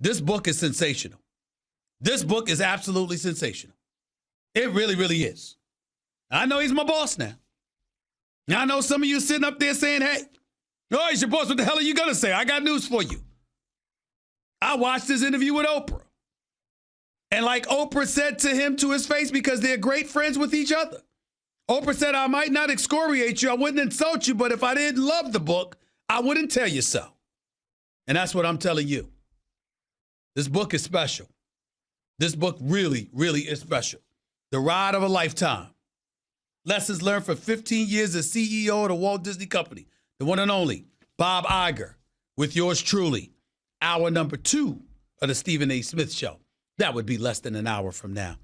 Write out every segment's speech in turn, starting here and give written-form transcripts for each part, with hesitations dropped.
This book is sensational. This book is absolutely sensational. It really, really is. I know he's my boss now. Now, I know some of you sitting up there saying, hey, oh, he's your boss. What the hell are you going to say? I got news for you. I watched this interview with Oprah. And like Oprah said to him to his face, because they're great friends with each other, Oprah said, I might not excoriate you, I wouldn't insult you, but if I didn't love the book, I wouldn't tell you so. And that's what I'm telling you. This book is special. This book really, really is special. The Ride of a Lifetime. Lessons learned for 15 years as CEO of the Walt Disney Company. The one and only Bob Iger with yours truly. Hour number 2 of the Stephen A. Smith Show. That would be less than an hour from now.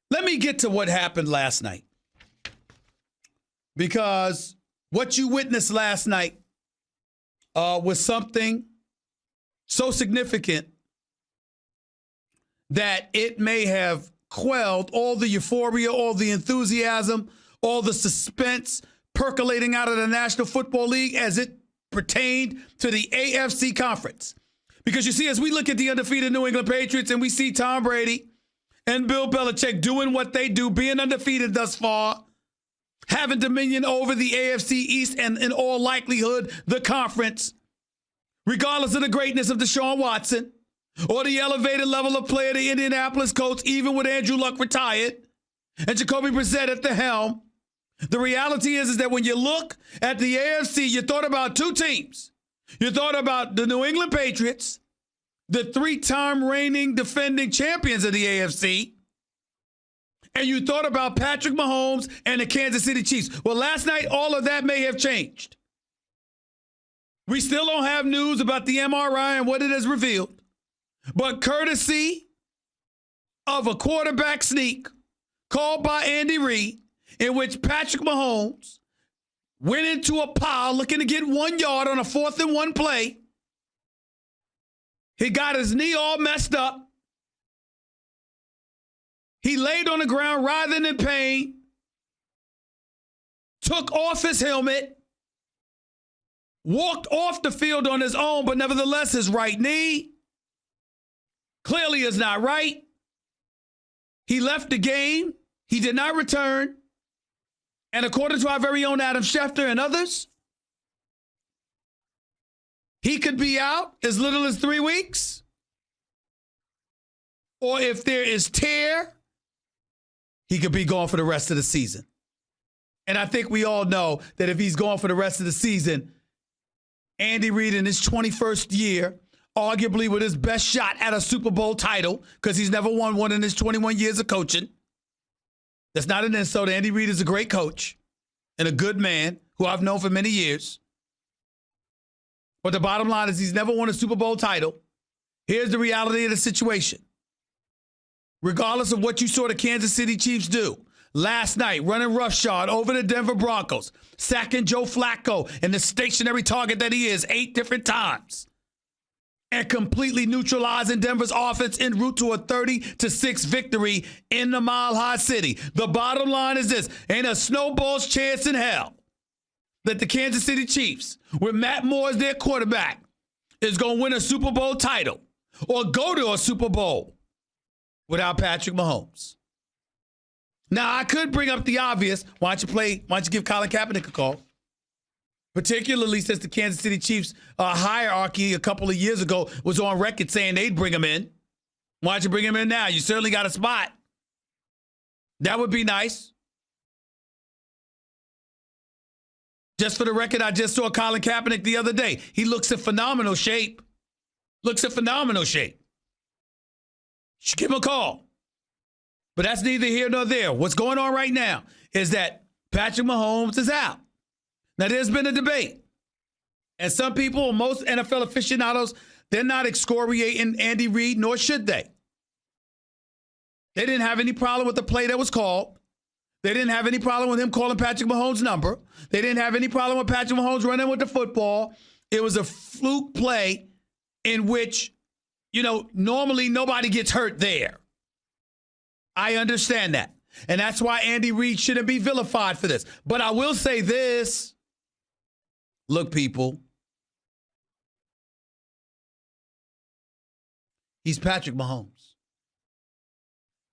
Let me get to what happened last night. Because what you witnessed last night was something so significant that it may have quelled all the euphoria, all the enthusiasm, all the suspense percolating out of the National Football League as it pertained to the AFC Conference. Because you see, as we look at the undefeated New England Patriots and we see Tom Brady and Bill Belichick doing what they do, being undefeated thus far, having dominion over the AFC East and in all likelihood the conference, regardless of the greatness of Deshaun Watson or the elevated level of play of the Indianapolis Colts, even with Andrew Luck retired and Jacoby Brissett at the helm. The reality is that when you look at the AFC, you thought about two teams. You thought about the New England Patriots, the 3-time reigning defending champions of the AFC, and you thought about Patrick Mahomes and the Kansas City Chiefs. Well, last night, all of that may have changed. We still don't have news about the MRI and what it has revealed. But courtesy of a quarterback sneak called by Andy Reid, in which Patrick Mahomes went into a pile looking to get 1 yard on a 4th and 1 play. He got his knee all messed up. He laid on the ground writhing in pain, took off his helmet, walked off the field on his own, but nevertheless his right knee clearly is not right. He left the game. He did not return. And according to our very own Adam Schefter and others, he could be out as little as 3 weeks. Or if there is tear, he could be gone for the rest of the season. And I think we all know that if he's gone for the rest of the season, Andy Reid in his 21st year, arguably with his best shot at a Super Bowl title, because he's never won one in his 21 years of coaching. That's not an insult. Andy Reid is a great coach and a good man who I've known for many years. But the bottom line is he's never won a Super Bowl title. Here's the reality of the situation. Regardless of what you saw the Kansas City Chiefs do last night, running roughshod over the Denver Broncos, sacking Joe Flacco and the stationary target that he is 8 different times, and completely neutralizing Denver's offense en route to a 30-6 victory in the Mile High City. The bottom line is this: ain't a snowball's chance in hell that the Kansas City Chiefs, with Matt Moore as their quarterback, is going to win a Super Bowl title or go to a Super Bowl without Patrick Mahomes. Now, I could bring up the obvious. Why don't you give Colin Kaepernick a call? Particularly since the Kansas City Chiefs hierarchy a couple of years ago was on record saying they'd bring him in. Why don't you bring him in now? You certainly got a spot. That would be nice. Just for the record, I just saw Colin Kaepernick the other day. He looks in phenomenal shape. You should give him a call. But that's neither here nor there. What's going on right now is that Patrick Mahomes is out. Now, there's been a debate. And some people, most NFL aficionados, they're not excoriating Andy Reid, nor should they. They didn't have any problem with the play that was called. They didn't have any problem with him calling Patrick Mahomes' number. They didn't have any problem with Patrick Mahomes running with the football. It was a fluke play in which, normally nobody gets hurt there. I understand that. And that's why Andy Reid shouldn't be vilified for this. But I will say this. Look, people, He's Patrick Mahomes.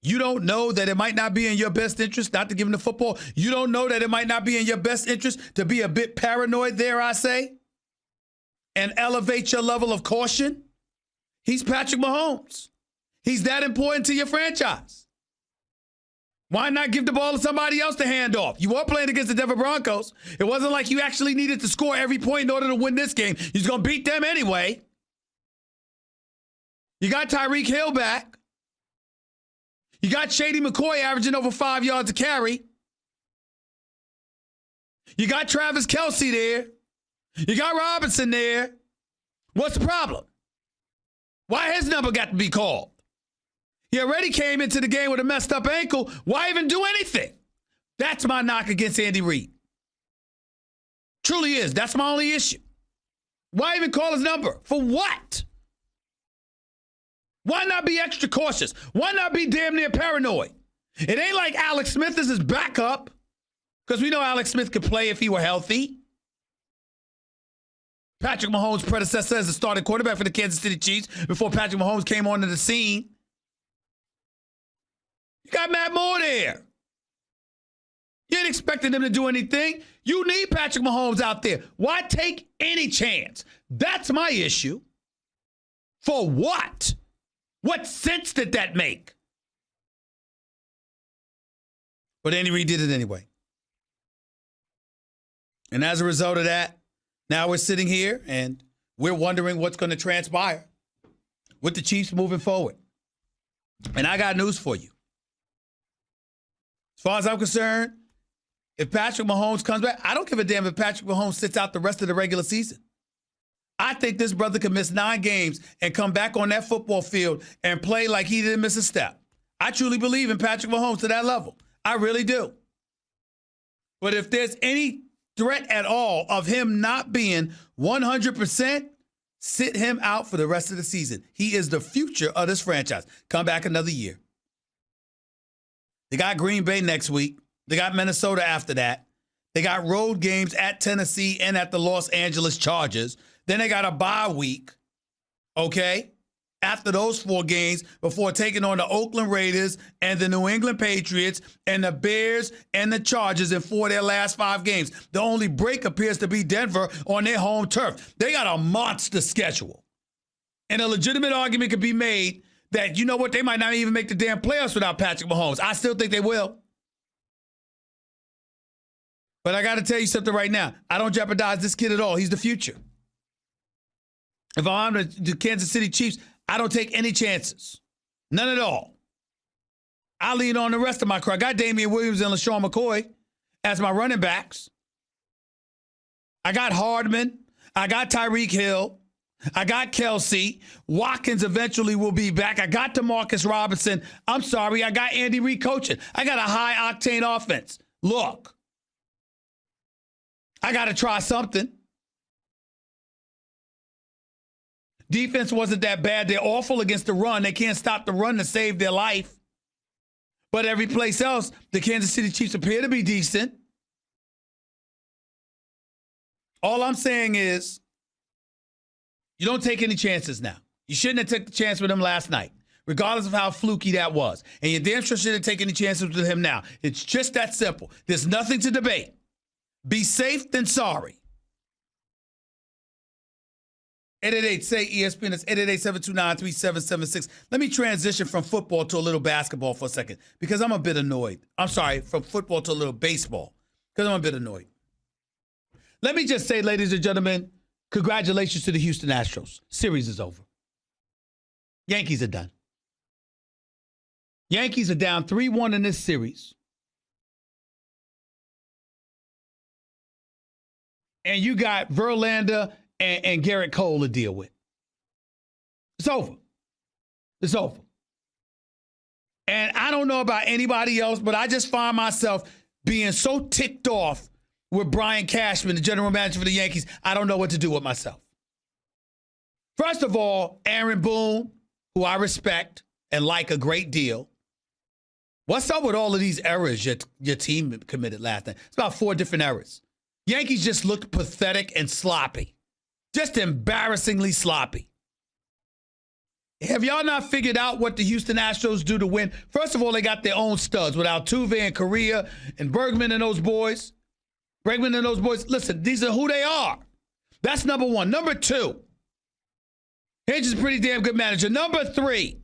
You don't know that it might not be in your best interest not to give him the football. You don't know that it might not be in your best interest to be a bit paranoid there, I say, and elevate your level of caution. He's Patrick Mahomes. He's that important to your franchise. Why not give the ball to somebody else to hand off? You were playing against the Denver Broncos. It wasn't like you actually needed to score every point in order to win this game. You're going to beat them anyway. You got Tyreek Hill back. You got Shady McCoy averaging over 5 yards a carry. You got Travis Kelce there. You got Robinson there. What's the problem? Why his number got to be called? He already came into the game with a messed up ankle. Why even do anything? That's my knock against Andy Reid. Truly is. That's my only issue. Why even call his number? For what? Why not be extra cautious? Why not be damn near paranoid? It ain't like Alex Smith is his backup, because we know Alex Smith could play if he were healthy. Patrick Mahomes' predecessor as the starting quarterback for the Kansas City Chiefs before Patrick Mahomes came onto the scene. You got Matt Moore there. You ain't expecting them to do anything. You need Patrick Mahomes out there. Why take any chance? That's my issue. For what? What sense did that make? But Andy Reid did it anyway. And as a result of that, now we're sitting here and we're wondering what's going to transpire with the Chiefs moving forward. And I got news for you. As far as I'm concerned, if Patrick Mahomes comes back, I don't give a damn if Patrick Mahomes sits out the rest of the regular season. I think this brother could miss 9 games and come back on that football field and play like he didn't miss a step. I truly believe in Patrick Mahomes to that level. I really do. But if there's any threat at all of him not being 100%, sit him out for the rest of the season. He is the future of this franchise. Come back another year. They got Green Bay next week. They got Minnesota after that. They got road games at Tennessee and at the Los Angeles Chargers. Then they got a bye week, okay, after those 4 games before taking on the Oakland Raiders and the New England Patriots and the Bears and the Chargers in 4 of their last 5 games. The only break appears to be Denver on their home turf. They got a monster schedule. And a legitimate argument could be made that, you know what, they might not even make the damn playoffs without Patrick Mahomes. I still think they will. But I got to tell you something right now. I don't jeopardize this kid at all. He's the future. If I'm the Kansas City Chiefs, I don't take any chances. None at all. I lean on the rest of my crew. I got Damian Williams and LaShawn McCoy as my running backs. I got Hardman. I got Tyreek Hill. I got Kelce. Watkins eventually will be back. I got DeMarcus Robinson. I'm sorry, I got Andy Reid coaching. I got a high-octane offense. Look, I got to try something. Defense wasn't that bad. They're awful against the run. They can't stop the run to save their life. But every place else, the Kansas City Chiefs appear to be decent. All I'm saying is, you don't take any chances now. You shouldn't have taken the chance with him last night, regardless of how fluky that was. And you damn sure shouldn't take any chances with him now. It's just that simple. There's nothing to debate. Be safe than sorry. 888-SAY-ESPN. That's 888-729-3776. Let me transition from football to a little basketball for a second because I'm a bit annoyed. I'm sorry, from football to a little baseball because I'm a bit annoyed. Let me just say, ladies and gentlemen, congratulations to the Houston Astros. Series is over. Yankees are done. Yankees are down 3-1 in this series. And you got Verlander and Garrett Cole to deal with. It's over. It's over. And I don't know about anybody else, but I just find myself being so ticked off with Brian Cashman, the general manager for the Yankees. I don't know what to do with myself. First of all, Aaron Boone, who I respect and like a great deal. What's up with all of these errors your team committed last night? It's about 4 different errors. Yankees just looked pathetic and sloppy. Just embarrassingly sloppy. Have y'all not figured out what the Houston Astros do to win? First of all, they got their own studs with Altuve and Correa and Bergman and those boys. Listen, these are who they are. That's number one. Number two, Hinch is a pretty damn good manager. Number three,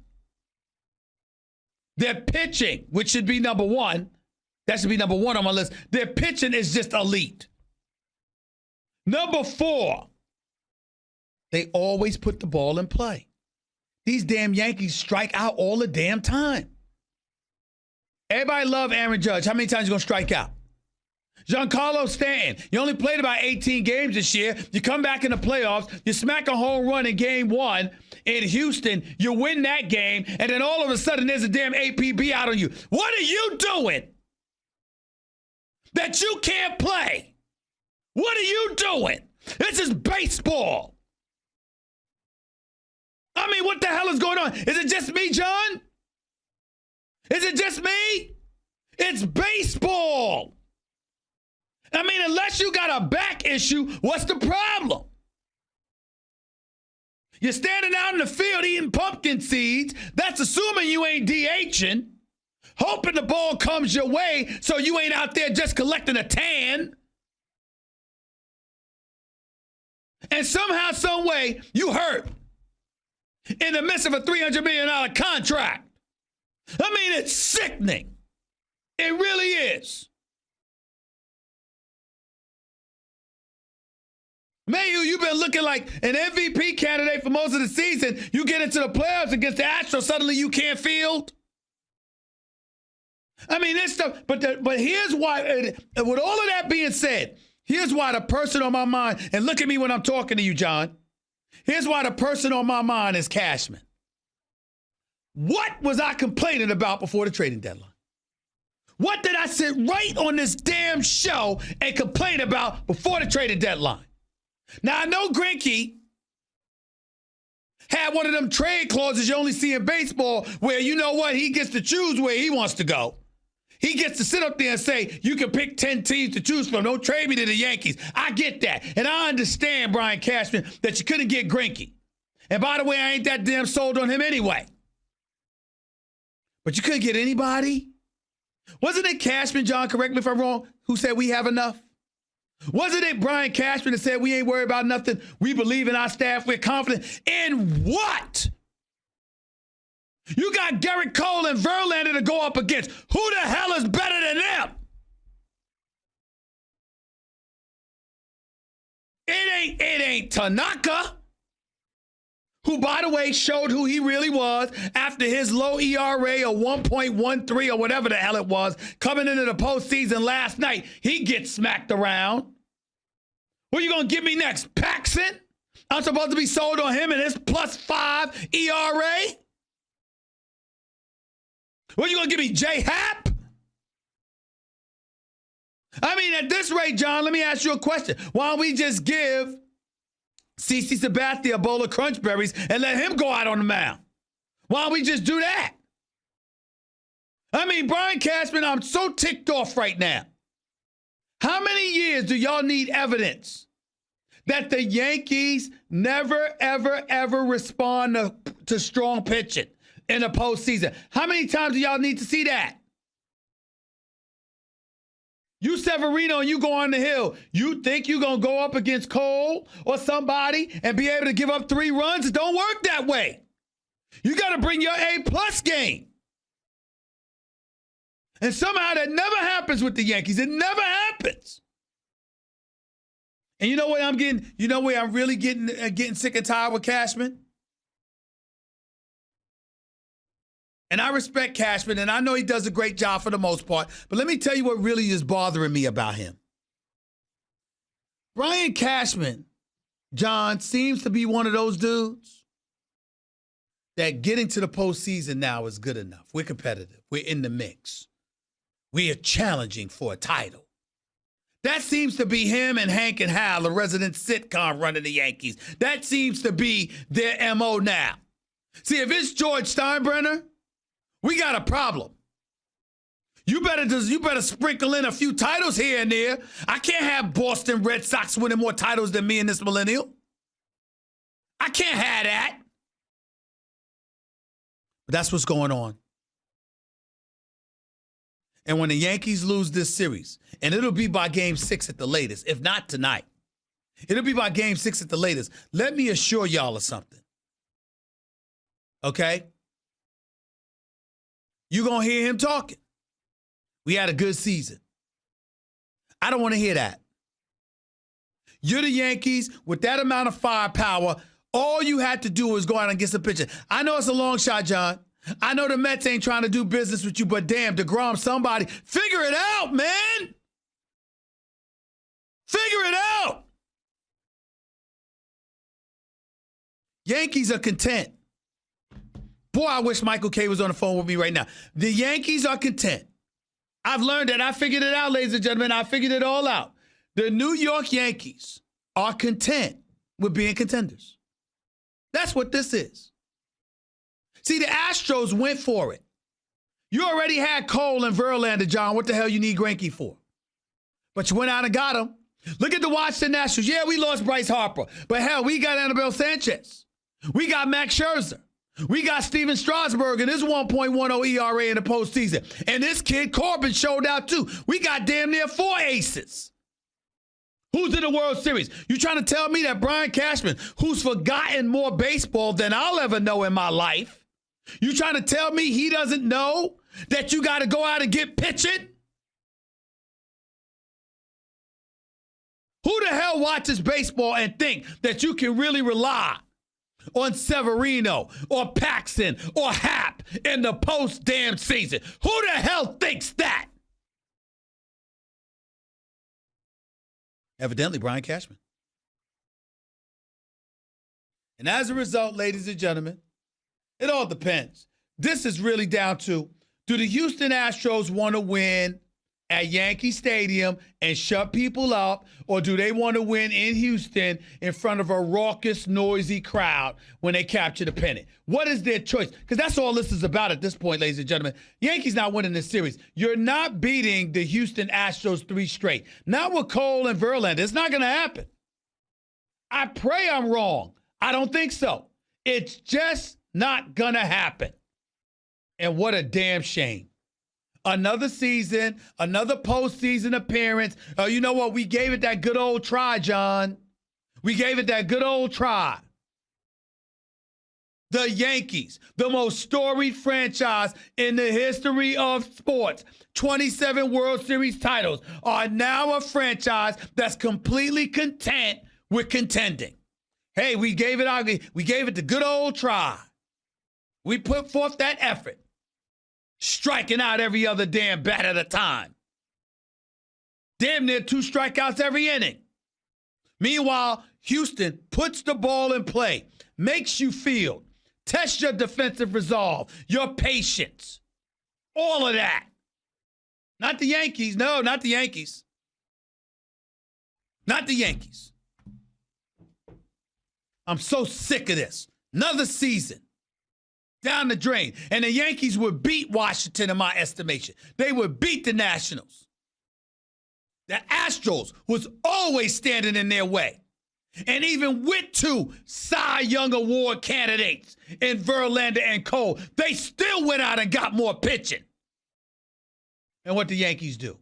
their pitching, which should be number one. That should be number one on my list. Their pitching is just elite. Number four, they always put the ball in play. These damn Yankees strike out all the damn time. Everybody love Aaron Judge. How many times you going to strike out? Giancarlo Stanton, you only played about 18 games this year. You come back in the playoffs, you smack a home run in game one in Houston, you win that game, and then all of a sudden there's a damn APB out on you. What are you doing that you can't play? What are you doing? This is baseball. I mean, what the hell is going on? Is it just me, John? Is it just me? It's baseball. I mean, unless you got a back issue, what's the problem? You're standing out in the field eating pumpkin seeds. That's assuming you ain't DHing, hoping the ball comes your way so you ain't out there just collecting a tan. And somehow, some way, you hurt in the midst of a $300 million contract. I mean, it's sickening. It really is. Mayu, you've been looking like an MVP candidate for most of the season. You get into the playoffs against the Astros, suddenly you can't field. I mean, this stuff, but here's why, with all of that being said, here's why the person on my mind, and look at me when I'm talking to you, John. Here's why the person on my mind is Cashman. What was I complaining about before the trading deadline? What did I sit right on this damn show and complain about before the trading deadline? Now, I know Greinke had one of them trade clauses you only see in baseball where, you know what, he gets to choose where he wants to go. He gets to sit up there and say, you can pick 10 teams to choose from. Don't trade me to the Yankees. I get that. And I understand, Brian Cashman, that you couldn't get Greinke. And by the way, I ain't that damn sold on him anyway. But you couldn't get anybody? Wasn't it Cashman, John, correct me if I'm wrong, who said we have enough? Wasn't it Brian Cashman that said we ain't worried about nothing? We believe in our staff. We're confident. In what? You got Garrett Cole and Verlander to go up against. Who the hell is better than them? It ain't Tanaka, who, by the way, showed who he really was after his low ERA of 1.13 or whatever the hell it was, coming into the postseason last night. He gets smacked around. What are you going to give me next? Paxson? I'm supposed to be sold on him and his +5 ERA? What are you going to give me, J-Hap? I mean, at this rate, John, let me ask you a question. Why don't we just give CC Sabathia a bowl of Crunch Berries and let him go out on the mound? Why don't we just do that? I mean, Brian Cashman, I'm so ticked off right now. How many years do y'all need evidence that the Yankees never, ever, ever respond to strong pitching in the postseason? How many times do y'all need to see that? You Severino and you go on the hill. You think you're going to go up against Cole or somebody and be able to give up 3 runs? It don't work that way. You got to bring your A+ game. And somehow that never happens with the Yankees. It never happens. And you know what I'm getting? You know where I'm really getting sick and tired with Cashman? And I respect Cashman, and I know he does a great job for the most part. But let me tell you what really is bothering me about him. Brian Cashman, John, seems to be one of those dudes that getting to the postseason now is good enough. We're competitive. We're in the mix. We are challenging for a title. That seems to be him and Hank and Hal, the resident sitcom running the Yankees. That seems to be their MO now. See, if it's George Steinbrenner, we got a problem. You better sprinkle in a few titles here and there. I can't have Boston Red Sox winning more titles than me in this millennial. I can't have that. That's what's going on. And when the Yankees lose this series, and it'll be by game 6 at the latest, if not tonight, it'll be by game 6 at the latest. Let me assure y'all of something. Okay? You're going to hear him talking. We had a good season. I don't want to hear that. You're the Yankees with that amount of firepower. All you had to do was go out and get some pitching. I know it's a long shot, John. I know the Mets ain't trying to do business with you, but damn, DeGrom, somebody, figure it out, man. Figure it out. Yankees are content. Boy, I wish Michael Kay was on the phone with me right now. The Yankees are content. I've learned that. I figured it out, ladies and gentlemen. I figured it all out. The New York Yankees are content with being contenders. That's what this is. See, the Astros went for it. You already had Cole and Verlander, John. What the hell you need Greinke for? But you went out and got him. Look at the Washington Nationals. Yeah, we lost Bryce Harper. But hell, we got Anibal Sanchez. We got Max Scherzer. We got Steven Strasburg and his 1.10 ERA in the postseason. And this kid Corbin showed out too. We got damn near 4 aces. Who's in the World Series? You trying to tell me that Brian Cashman, who's forgotten more baseball than I'll ever know in my life, you trying to tell me he doesn't know that you got to go out and get pitching? Who the hell watches baseball and think that you can really rely on Severino or Paxton or Happ in the post-damn season? Who the hell thinks that? Evidently, Brian Cashman. And as a result, ladies and gentlemen, it all depends. This is really down to, do the Houston Astros want to win at Yankee Stadium and shut people up, or do they want to win in Houston in front of a raucous, noisy crowd when they capture the pennant? What is their choice? Because that's all this is about at this point, ladies and gentlemen. Yankees not winning this series. You're not beating the Houston Astros 3 straight. Not with Cole and Verlander. It's not going to happen. I pray I'm wrong. I don't think so. It's just not going to happen. And what a damn shame. Another season, another postseason appearance. You know what? We gave it that good old try, John. We gave it that good old try. The Yankees, the most storied franchise in the history of sports, 27 World Series titles, are now a franchise that's completely content with contending. Hey, we gave it the good old try. We put forth that effort, striking out every other damn bat at a time. Damn near 2 strikeouts every inning. Meanwhile, Houston puts the ball in play, makes you field, tests your defensive resolve, your patience, all of that. Not the Yankees. No, not the Yankees. Not the Yankees. I'm so sick of this. Another season down the drain. And the Yankees would beat Washington in my estimation. They would beat the Nationals. The Astros was always standing in their way. And even with 2 Cy Young Award candidates in Verlander and Cole, they still went out and got more pitching. And what the Yankees do?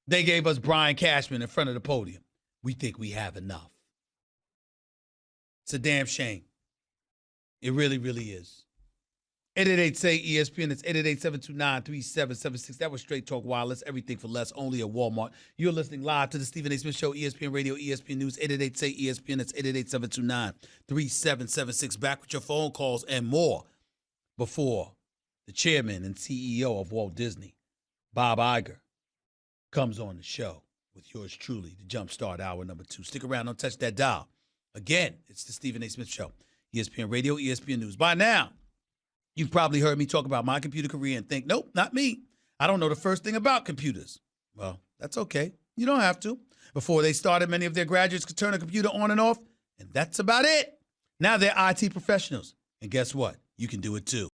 They gave us Brian Cashman in front of the podium. We think we have enough. It's a damn shame. It really, really is. 888-SAY-ESPN. It's 888-729-3776. That was Straight Talk Wireless. Everything for less, only at Walmart. You're listening live to the Stephen A. Smith Show, ESPN Radio, ESPN News. 888-SAY-ESPN. It's 888-729-3776. Back with your phone calls and more before the chairman and CEO of Walt Disney, Bob Iger, comes on the show with yours truly, the Jumpstart Hour number 2. Stick around. Don't touch that dial. Again, it's the Stephen A. Smith Show, ESPN Radio, ESPN News. By now, you've probably heard me talk about my computer career and think, nope, not me. I don't know the first thing about computers. Well, that's okay. You don't have to. Before they started, many of their graduates could turn a computer on and off, and that's about it. Now they're IT professionals. And guess what? You can do it too.